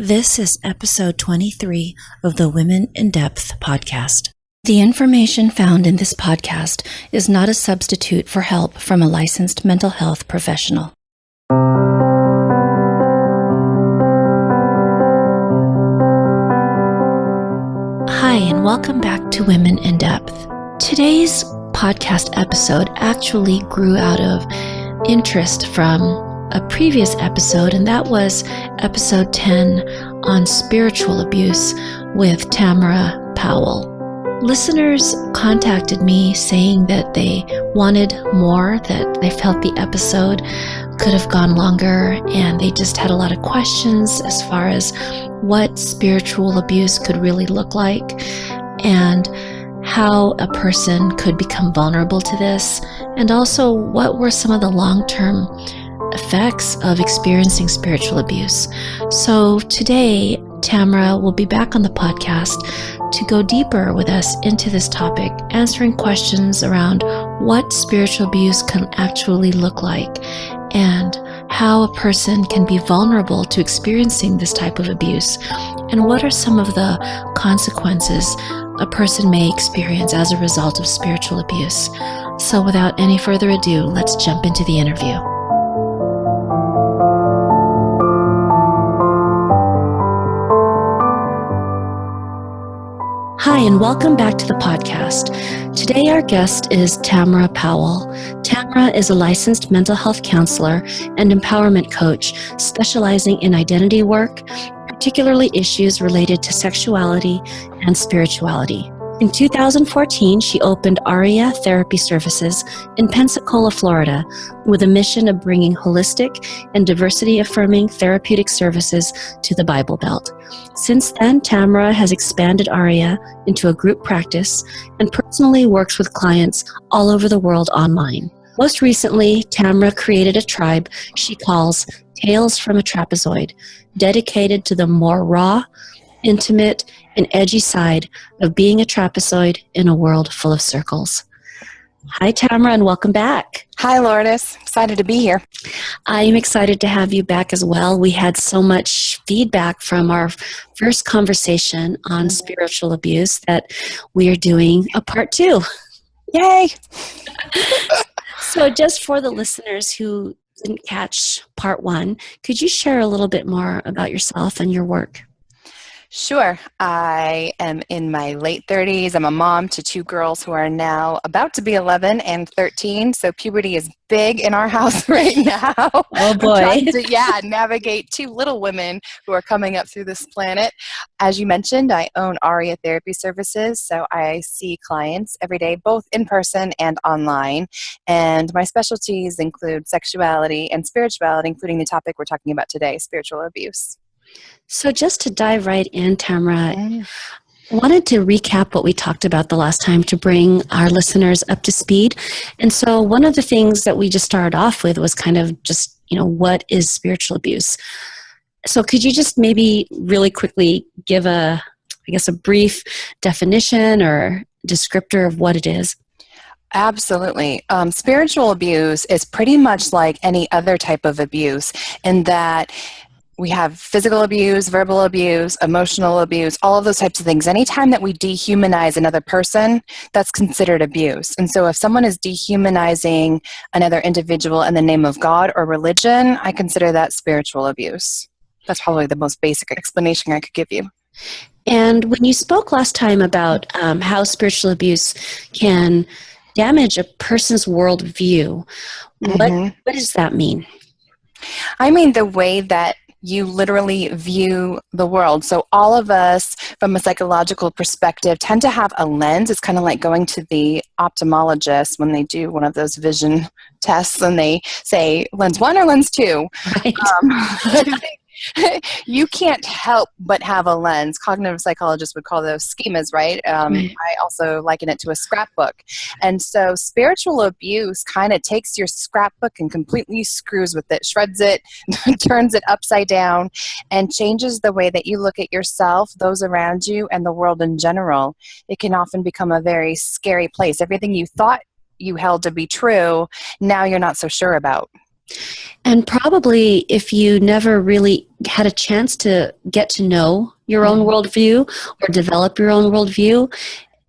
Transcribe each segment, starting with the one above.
This is episode 23 of the Women in Depth podcast. The information found in this podcast is not a substitute for help from a licensed mental health professional. Hi, and welcome back to Women in Depth. Today's podcast episode actually grew out of interest from a previous episode, and that was episode 10 on spiritual abuse with Tamara Powell. Listeners contacted me saying that they wanted more, that they felt the episode could have gone longer, and they just had a lot of questions as far as what spiritual abuse could really look like and how a person could become vulnerable to this, and also what were some of the long-term effects of experiencing spiritual abuse. So today, Tamara will be back on the podcast to go deeper with us into this topic, answering questions around what spiritual abuse can actually look like and how a person can be vulnerable to experiencing this type of abuse, and what are some of the consequences a person may experience as a result of spiritual abuse. So without any further ado, let's jump into the interview. Hi, and welcome back to the podcast. Today, our guest is Tamara Powell. Tamara is a licensed mental health counselor and empowerment coach specializing in identity work, particularly issues related to sexuality and spirituality. In 2014, she opened ARIA Therapy Services in Pensacola, Florida, with a mission of bringing holistic and diversity-affirming therapeutic services to the Bible Belt. Since then, Tamara has expanded ARIA into a group practice and personally works with clients all over the world online. Most recently, Tamara created a tribe she calls Tales from a Trapezoid, dedicated to the more raw, intimate, and edgy side of being a trapezoid in a world full of circles. Hi, Tamara, and welcome back. Hi, Lourdes. Excited to be here. I'm excited to have you back as well. We had so much feedback from our first conversation on spiritual abuse that we are doing a part 2. Yay! So just for the listeners who didn't catch part 1, could you share a little bit more about yourself and your work? Sure. I am in my late 30s. I'm a mom to 2 girls who are now about to be 11 and 13. So puberty is big in our house right now. Oh boy. I'm trying to, navigate 2 little women who are coming up through this planet. As you mentioned, I own ARIA Therapy Services. So I see clients every day, both in person and online. And my specialties include sexuality and spirituality, including the topic we're talking about today, spiritual abuse. So just to dive right in, Tamara, I wanted to recap what we talked about the last time to bring our listeners up to speed. And so one of the things that we just started off with was kind of just, what is spiritual abuse? So could you just maybe really quickly give a brief definition or descriptor of what it is? Absolutely. Spiritual abuse is pretty much like any other type of abuse in that we have physical abuse, verbal abuse, emotional abuse, all of those types of things. Anytime that we dehumanize another person, that's considered abuse. And so if someone is dehumanizing another individual in the name of God or religion, I consider that spiritual abuse. That's probably the most basic explanation I could give you. And when you spoke last time about how spiritual abuse can damage a person's worldview, what does that mean? I mean the way that you literally view the world. So all of us, from a psychological perspective, tend to have a lens. It's kind of like going to the ophthalmologist when they do one of those vision tests and they say lens 1 or lens 2. Right. You can't help but have a lens. Cognitive psychologists would call those schemas, right? I also liken it to a scrapbook. And so spiritual abuse kind of takes your scrapbook and completely screws with it, shreds it, turns it upside down, and changes the way that you look at yourself, those around you, and the world in general. It can often become a very scary place. Everything you thought you held to be true, now you're not so sure about. And probably if you never really had a chance to get to know your own worldview or develop your own worldview,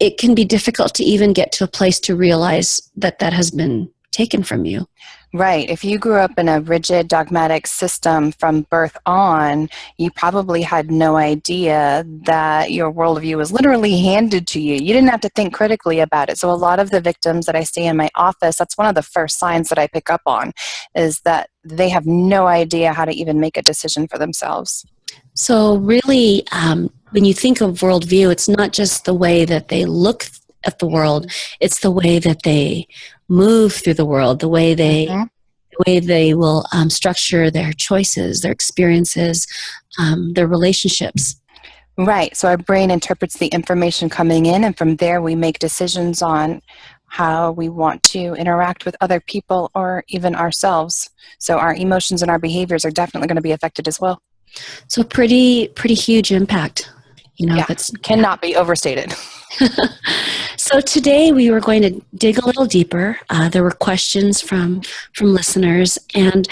it can be difficult to even get to a place to realize that that has been taken from you. Right. If you grew up in a rigid, dogmatic system from birth on, you probably had no idea that your worldview was literally handed to you. You didn't have to think critically about it. So a lot of the victims that I see in my office, that's one of the first signs that I pick up on, is that they have no idea how to even make a decision for themselves. So really, when you think of worldview, it's not just the way that they look at the world, it's the way that they move through the world, the way they will structure their choices, their experiences, their relationships. Right. So our brain interprets the information coming in, and from there we make decisions on how we want to interact with other people or even ourselves. So our emotions and our behaviors are definitely going to be affected as well. So pretty huge impact. That's cannot be overstated. So today we were going to dig a little deeper. There were questions from listeners, and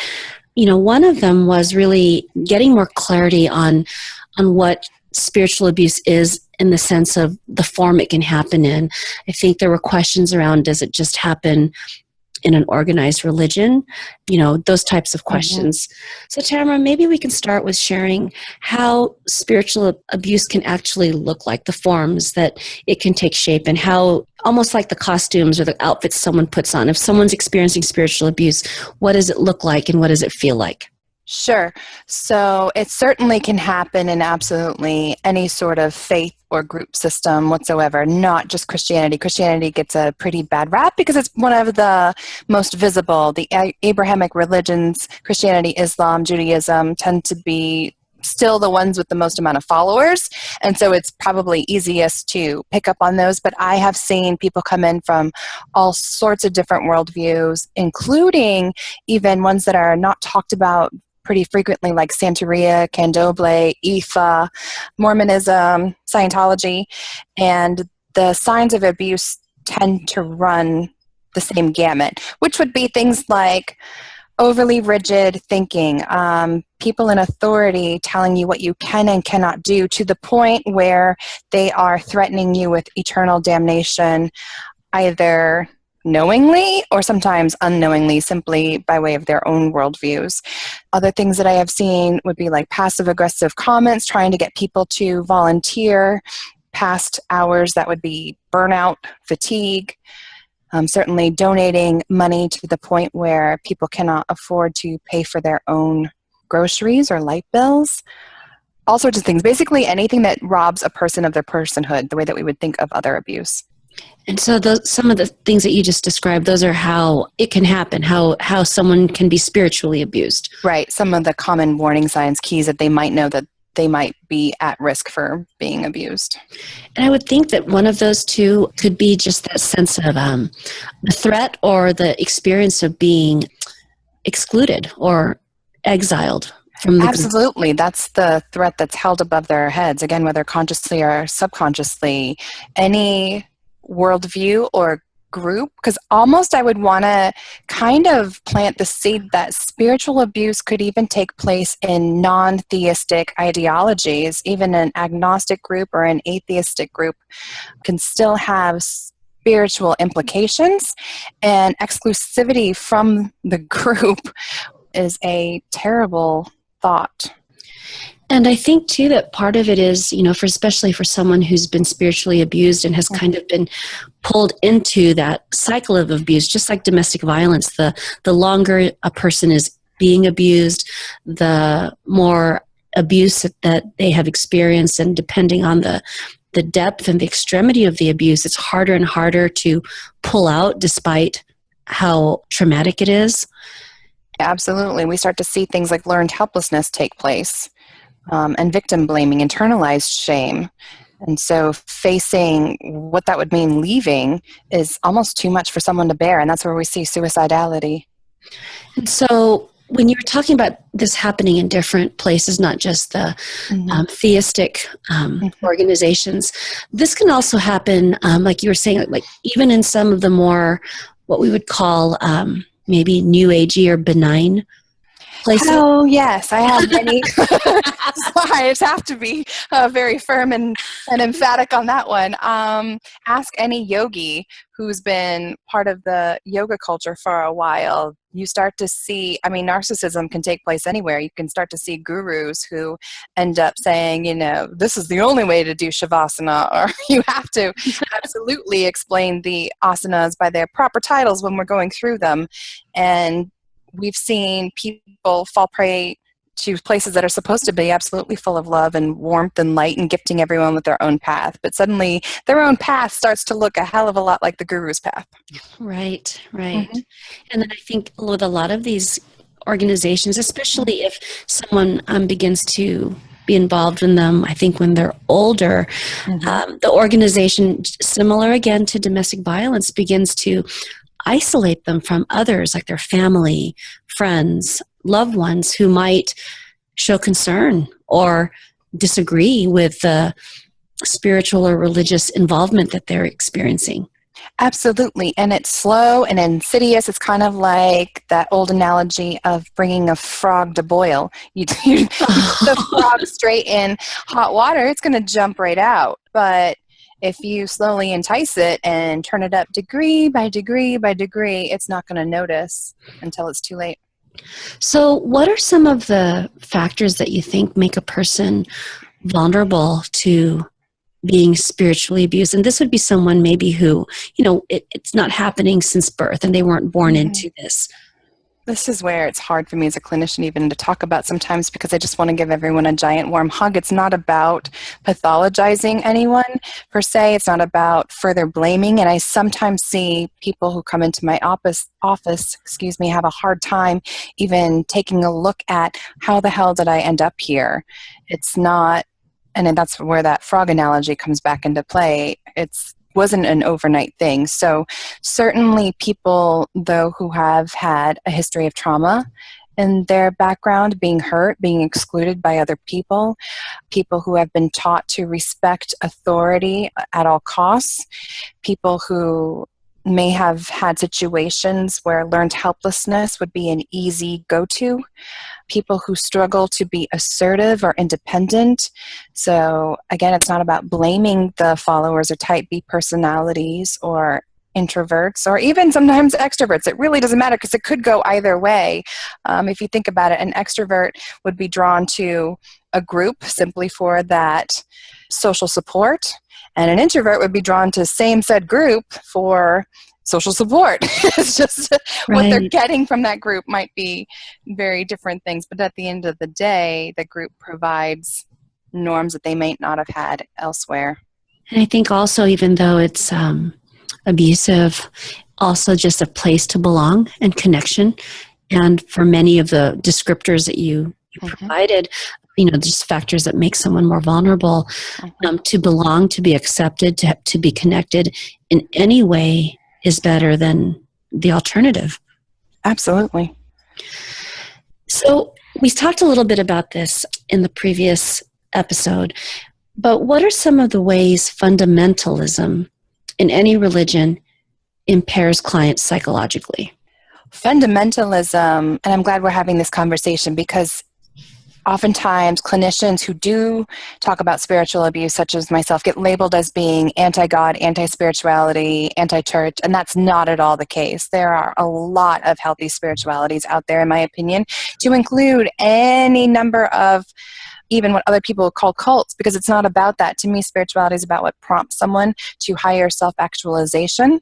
one of them was really getting more clarity on what spiritual abuse is in the sense of the form it can happen in. I think there were questions around, does it just happen in an organized religion? Those types of questions. So Tamara, maybe we can start with sharing how spiritual abuse can actually look like, the forms that it can take shape, and how, almost like the costumes or the outfits someone puts on. If someone's experiencing spiritual abuse, what does it look like and what does it feel like? Sure. So it certainly can happen in absolutely any sort of faith or group system whatsoever, not just Christianity. Christianity gets a pretty bad rap because it's one of the most visible. The Abrahamic religions, Christianity, Islam, Judaism, tend to be still the ones with the most amount of followers, and so it's probably easiest to pick up on those. But I have seen people come in from all sorts of different worldviews, including even ones that are not talked about pretty frequently, like Santeria, Candomblé, Ifa, Mormonism, Scientology, and the signs of abuse tend to run the same gamut, which would be things like overly rigid thinking, people in authority telling you what you can and cannot do, to the point where they are threatening you with eternal damnation, either knowingly or sometimes unknowingly, simply by way of their own worldviews. Other things that I have seen would be like passive-aggressive comments, trying to get people to volunteer past hours. That would be burnout, fatigue. Certainly donating money to the point where people cannot afford to pay for their own groceries or light bills. All sorts of things. Basically anything that robs a person of their personhood, the way that we would think of other abuse. And so some of the things that you just described, those are how it can happen, how someone can be spiritually abused. Right. Some of the common warning signs, keys that they might know that they might be at risk for being abused. And I would think that one of those two could be just that sense of the threat or the experience of being excluded or exiled from the Absolutely. That's the threat that's held above their heads, again, whether consciously or subconsciously. Any worldview or group, because almost I would want to kind of plant the seed that spiritual abuse could even take place in non-theistic ideologies. Even an agnostic group or an atheistic group can still have spiritual implications, and exclusivity from the group is a terrible thought. And I think, too, that part of it is, especially for someone who's been spiritually abused and has kind of been pulled into that cycle of abuse, just like domestic violence, the longer a person is being abused, the more abuse that they have experienced, and depending on the depth and the extremity of the abuse, it's harder and harder to pull out despite how traumatic it is. Absolutely. We start to see things like learned helplessness take place. And victim blaming, internalized shame. And so facing what that would mean leaving is almost too much for someone to bear, and that's where we see suicidality. And so when you were talking about this happening in different places, not just the theistic organizations, this can also happen, like you were saying, like even in some of the more, what we would call maybe new agey or benign places? Oh, yes, I have many. I just have to be very firm and emphatic on that one. Ask any yogi who's been part of the yoga culture for a while. You start to see, I mean, narcissism can take place anywhere. You can start to see gurus who end up saying, this is the only way to do Shavasana, or you have to absolutely explain the asanas by their proper titles when we're going through them. And we've seen people fall prey to places that are supposed to be absolutely full of love and warmth and light and gifting everyone with their own path. But suddenly their own path starts to look a hell of a lot like the guru's path. Right. Mm-hmm. And then I think with a lot of these organizations, especially if someone begins to be involved in them, I think when they're older, the organization, similar again to domestic violence, begins to isolate them from others, like their family, friends, loved ones who might show concern or disagree with the spiritual or religious involvement that they're experiencing. Absolutely. And it's slow and insidious. It's kind of like that old analogy of bringing a frog to boil. You put the frog straight in hot water, it's going to jump right out. But if you slowly entice it and turn it up degree by degree by degree, it's not going to notice until it's too late. So what are some of the factors that you think make a person vulnerable to being spiritually abused? And this would be someone maybe who, it's not happening since birth and they weren't born into this. This is where it's hard for me as a clinician even to talk about sometimes, because I just want to give everyone a giant warm hug. It's not about pathologizing anyone per se. It's not about further blaming. And I sometimes see people who come into my office, have a hard time even taking a look at how the hell did I end up here? It's not, and then that's where that frog analogy comes back into play. Wasn't an overnight thing. So certainly people, though, who have had a history of trauma in their background, being hurt, being excluded by other people who have been taught to respect authority at all costs, people who may have had situations where learned helplessness would be an easy go-to, people who struggle to be assertive or independent. So again, it's not about blaming the followers or type B personalities or introverts or even sometimes extroverts. It really doesn't matter because it could go either way. If you think about it, an extrovert would be drawn to a group simply for that social support, and an introvert would be drawn to same said group for social support. It's just what they're getting from that group might be very different things, but at the end of the day, the group provides norms that they may not have had elsewhere. And I think also, even though it's abusive, also just a place to belong and connection. And for many of the descriptors that you provided, just factors that make someone more vulnerable, to belong, to be accepted, to be connected in any way is better than the alternative. Absolutely. So we talked a little bit about this in the previous episode, but what are some of the ways fundamentalism in any religion impairs clients psychologically? Fundamentalism, and I'm glad we're having this conversation because oftentimes clinicians who do talk about spiritual abuse, such as myself, get labeled as being anti-God, anti-spirituality, anti-church, and that's not at all the case. There are a lot of healthy spiritualities out there, in my opinion, to include any number of even what other people call cults, because it's not about that. To me, spirituality is about what prompts someone to higher self-actualization.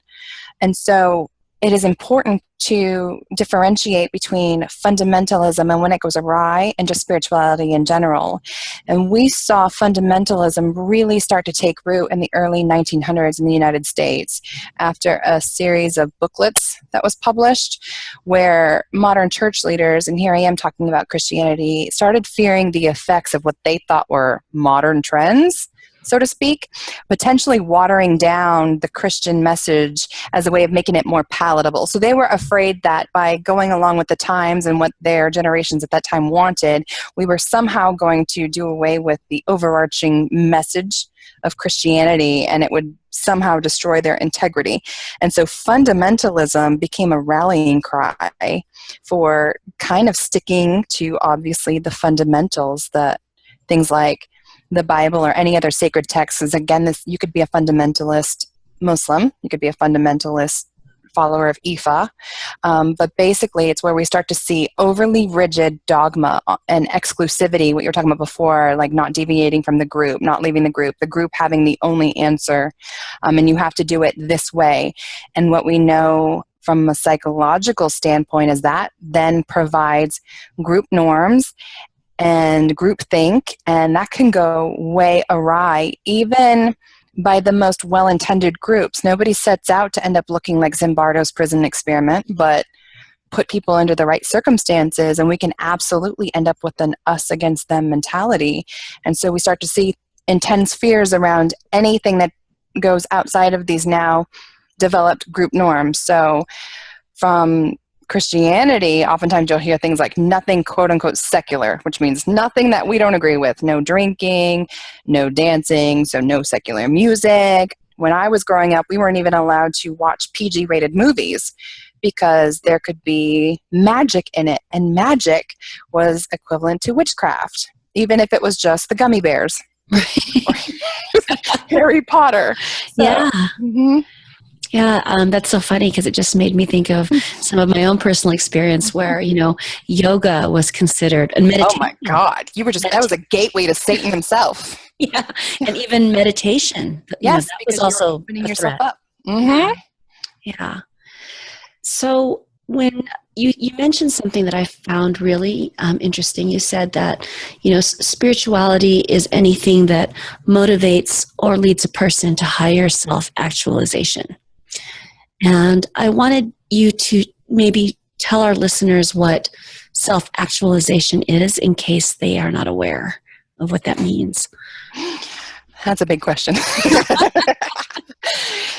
And so it is important to differentiate between fundamentalism and when it goes awry and just spirituality in general. And we saw fundamentalism really start to take root in the early 1900s in the United States after a series of booklets that was published where modern church leaders, and here I am talking about Christianity, started fearing the effects of what they thought were modern trends. so to speak, potentially watering down the Christian message as a way of making it more palatable. So they were afraid that by going along with the times and what their generations at that time wanted, we were somehow going to do away with the overarching message of Christianity, and it would somehow destroy their integrity. And so fundamentalism became a rallying cry for kind of sticking to, obviously, the fundamentals, the things like the Bible or any other sacred texts. Is again, this, you could be a fundamentalist Muslim, you could be a fundamentalist follower of Ifa, but basically it's where we start to see overly rigid dogma and exclusivity, what you were talking about before, like not deviating from the group, not leaving the group having the only answer, and you have to do it this way. And what we know from a psychological standpoint is that then provides group norms and groupthink, and that can go way awry, even by the most well-intended groups. Nobody sets out to end up looking like Zimbardo's prison experiment, but put people under the right circumstances, and we can absolutely end up with an us against them mentality. And so we start to see intense fears around anything that goes outside of these now developed group norms. So from Christianity, oftentimes you'll hear things like nothing quote unquote secular, which means nothing that we don't agree with. No drinking, no dancing, so no secular music. When I was growing up, we weren't even allowed to watch PG rated movies because there could be magic in it, and magic was equivalent to witchcraft, even if it was just the gummy bears. Or Harry Potter. So, yeah. Mm-hmm. Yeah, that's so funny because it just made me think of some of my own personal experience where, yoga was considered, and meditation. Oh my God. That was a gateway to Satan himself. Yeah, and even meditation. Yes, that because was also opening a yourself threat. up. Mm-hmm. Yeah. So when you mentioned something that I found really interesting, you said that, spirituality is anything that motivates or leads a person to higher self-actualization. And I wanted you to maybe tell our listeners what self-actualization is in case they are not aware of what that means. That's a big question.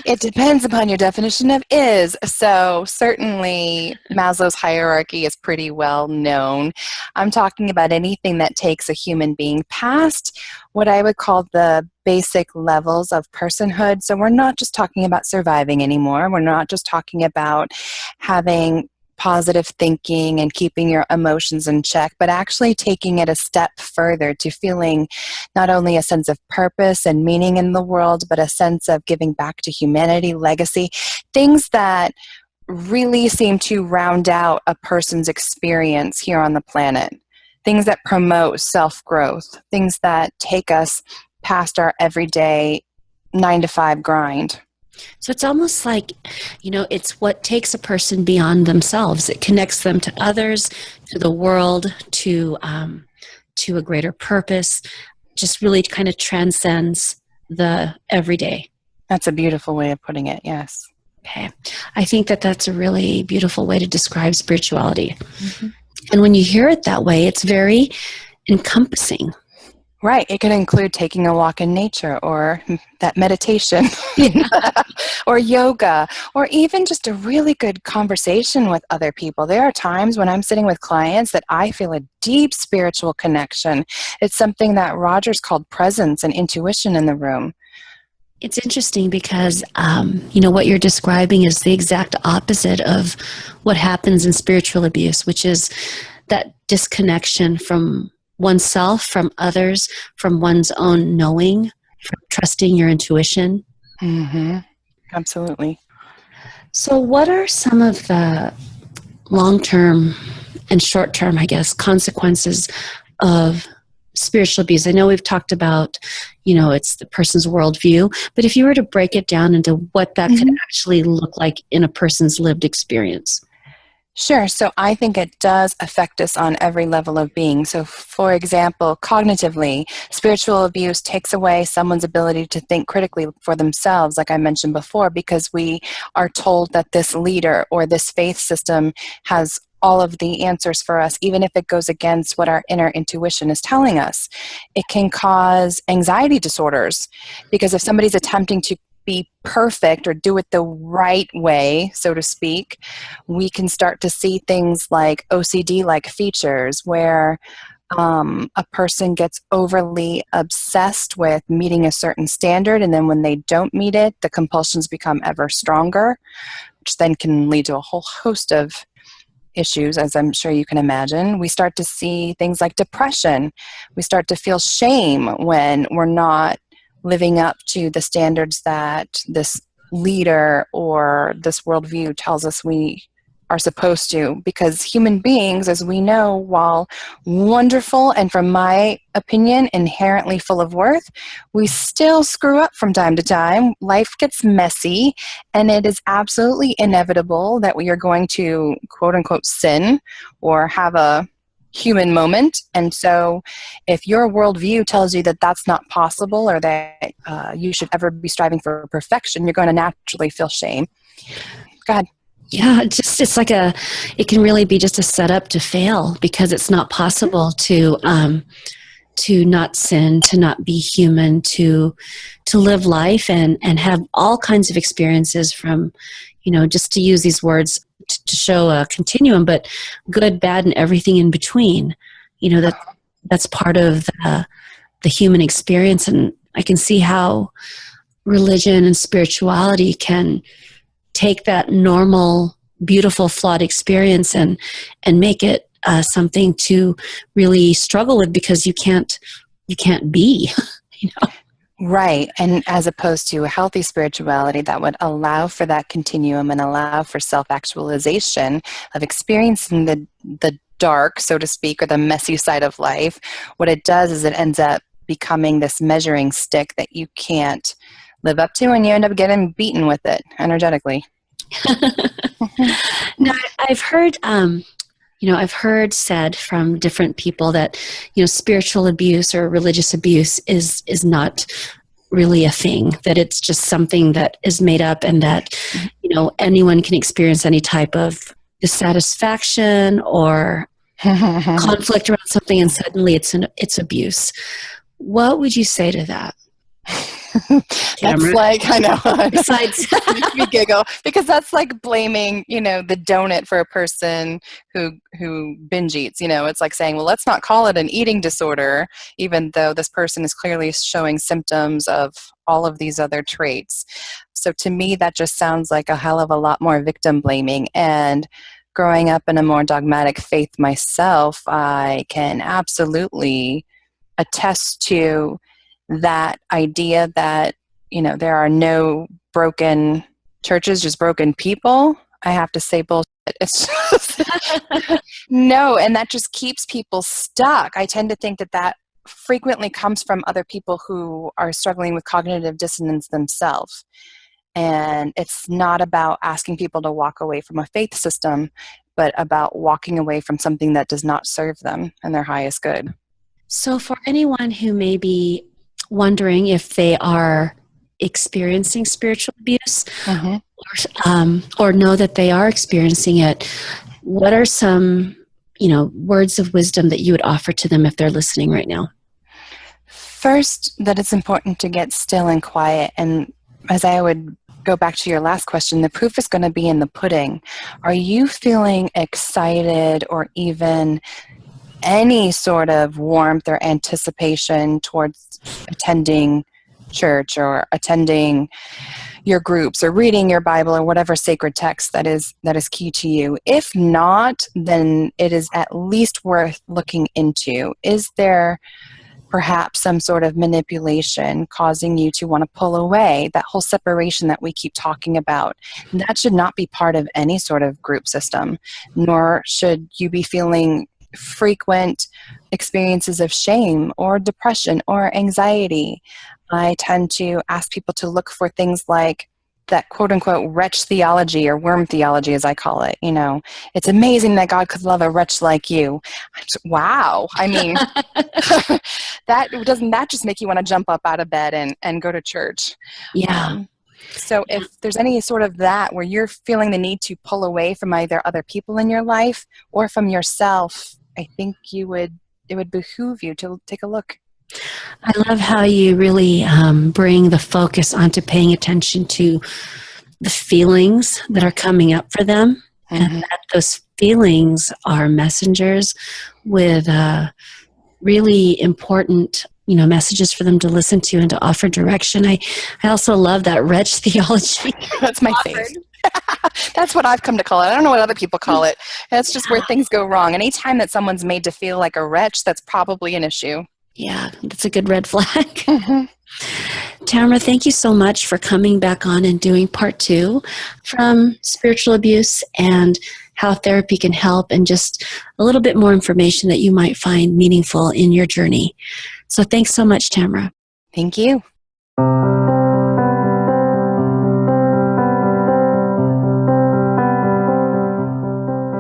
It depends upon your definition of is. So certainly Maslow's hierarchy is pretty well known. I'm talking about anything that takes a human being past what I would call the basic levels of personhood. So we're not just talking about surviving anymore. We're not just talking about having positive thinking and keeping your emotions in check, but actually taking it a step further to feeling not only a sense of purpose and meaning in the world, but a sense of giving back to humanity, legacy, things that really seem to round out a person's experience here on the planet, things that promote self-growth, things that take us past our everyday 9-to-5 grind. So it's almost like, it's what takes a person beyond themselves. It connects them to others, to the world, to a greater purpose, just really kind of transcends the everyday. That's a beautiful way of putting it, yes. Okay. I think that that's a really beautiful way to describe spirituality. Mm-hmm. And when you hear it that way, it's very encompassing. Right. It could include taking a walk in nature, or that meditation, or yoga, or even just a really good conversation with other people. There are times when I'm sitting with clients that I feel a deep spiritual connection. It's something that Rogers called presence and intuition in the room. It's interesting because, what you're describing is the exact opposite of what happens in spiritual abuse, which is that disconnection from oneself, from others, from one's own knowing, from trusting your intuition. Mm-hmm. Absolutely. So what are some of the long-term and short-term, consequences of spiritual abuse? I know we've talked about, it's the person's worldview, but if you were to break it down into what that could actually look like in a person's lived experience. Sure. So I think it does affect us on every level of being. So for example, cognitively, spiritual abuse takes away someone's ability to think critically for themselves, like I mentioned before, because we are told that this leader or this faith system has all of the answers for us, even if it goes against what our inner intuition is telling us. It can cause anxiety disorders, because if somebody's attempting to be perfect or do it the right way, so to speak, we can start to see things like OCD-like features where a person gets overly obsessed with meeting a certain standard, and then when they don't meet it, the compulsions become ever stronger, which then can lead to a whole host of issues, as I'm sure you can imagine. We start to see things like depression. We start to feel shame when we're not living up to the standards that this leader or this worldview tells us we are supposed to, because human beings, as we know, while wonderful and, from my opinion, inherently full of worth, we still screw up from time to time. Life gets messy, and it is absolutely inevitable that we are going to, quote unquote, sin or have a human moment. And so if your worldview tells you that that's not possible, or that you should ever be striving for perfection, you're going to naturally feel shame. Go ahead. Yeah, it can really be just a setup to fail, because it's not possible to not sin, to not be human, to live life and have all kinds of experiences from, just to use these words to show a continuum, but good, bad, and everything in between. That's part of the human experience, and I can see how religion and spirituality can take that normal, beautiful, flawed experience and make it something to really struggle with, because you can't be. Right. And as opposed to a healthy spirituality that would allow for that continuum and allow for self-actualization of experiencing the dark, so to speak, or the messy side of life, what it does is it ends up becoming this measuring stick that you can't live up to, and you end up getting beaten with it energetically. Now, I've heard said from different people that, spiritual abuse or religious abuse is not really a thing, that it's just something that is made up, and that, anyone can experience any type of dissatisfaction or conflict around something, and suddenly it's abuse. What would you say to that? That's like, I know. Besides, it makes me giggle, because that's like blaming, the donut for a person who binge eats. It's like saying, well, let's not call it an eating disorder, even though this person is clearly showing symptoms of all of these other traits. So to me, that just sounds like a hell of a lot more victim blaming. And growing up in a more dogmatic faith myself, I can absolutely attest to that idea that, there are no broken churches, just broken people. I have to say bullshit. It's just, no, and that just keeps people stuck. I tend to think that frequently comes from other people who are struggling with cognitive dissonance themselves. And it's not about asking people to walk away from a faith system, but about walking away from something that does not serve them and their highest good. So for anyone who may be wondering if they are experiencing spiritual abuse, or know that they are experiencing it, what are some, words of wisdom that you would offer to them if they're listening right now? First, that it's important to get still and quiet. And as I would go back to your last question, the proof is going to be in the pudding. Are you feeling excited or even any sort of warmth or anticipation towards attending church or attending your groups or reading your Bible or whatever sacred text that is key to you? If not, then it is at least worth looking into. Is there perhaps some sort of manipulation causing you to want to pull away? That whole separation that we keep talking about, that should not be part of any sort of group system, nor should you be feeling frequent experiences of shame or depression or anxiety. I tend to ask people to look for things like that quote-unquote wretch theology, or worm theology as I call it. It's amazing that God could love a wretch like you. Wow. I mean, doesn't that just make you want to jump up out of bed and go to church? Yeah. So if there's any sort of that where you're feeling the need to pull away from either other people in your life or from yourself, I think it would behoove you to take a look. I love how you really bring the focus onto paying attention to the feelings that are coming up for them, and that those feelings are messengers with really important messages for them to listen to and to offer direction. I also love that wretch theology. That's my favorite. That's what I've come to call it. I don't know what other people call it. That's just where things go wrong. Anytime that someone's made to feel like a wretch, that's probably an issue. Yeah, that's a good red flag. Tamara, thank you so much for coming back on and doing part 2 from spiritual abuse and how therapy can help, and just a little bit more information that you might find meaningful in your journey. So thanks so much, Tamara. Thank you.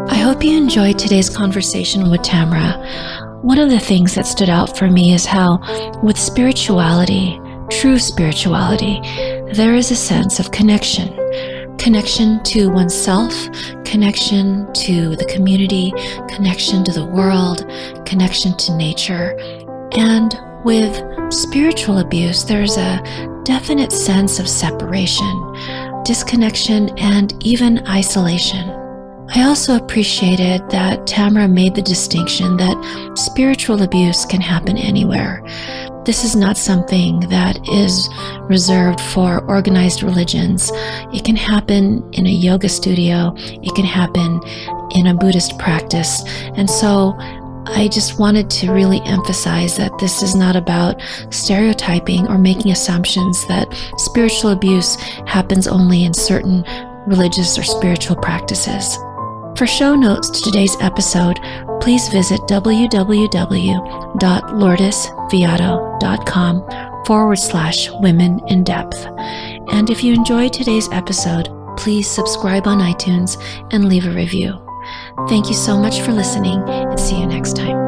I hope you enjoyed today's conversation with Tamara. One of the things that stood out for me is how, with spirituality, true spirituality, there is a sense of connection. Connection to oneself, connection to the community, connection to the world, connection to nature. And with spiritual abuse, there's a definite sense of separation, disconnection, and even isolation. I also appreciated that Tamara made the distinction that spiritual abuse can happen anywhere. This is not something that is reserved for organized religions. It can happen in a yoga studio. It can happen in a Buddhist practice. And so I just wanted to really emphasize that this is not about stereotyping or making assumptions that spiritual abuse happens only in certain religious or spiritual practices. For show notes to today's episode, please visit www.lourdesviado.com/women in depth. And if you enjoyed today's episode, please subscribe on iTunes and leave a review. Thank you so much for listening, and see you next time.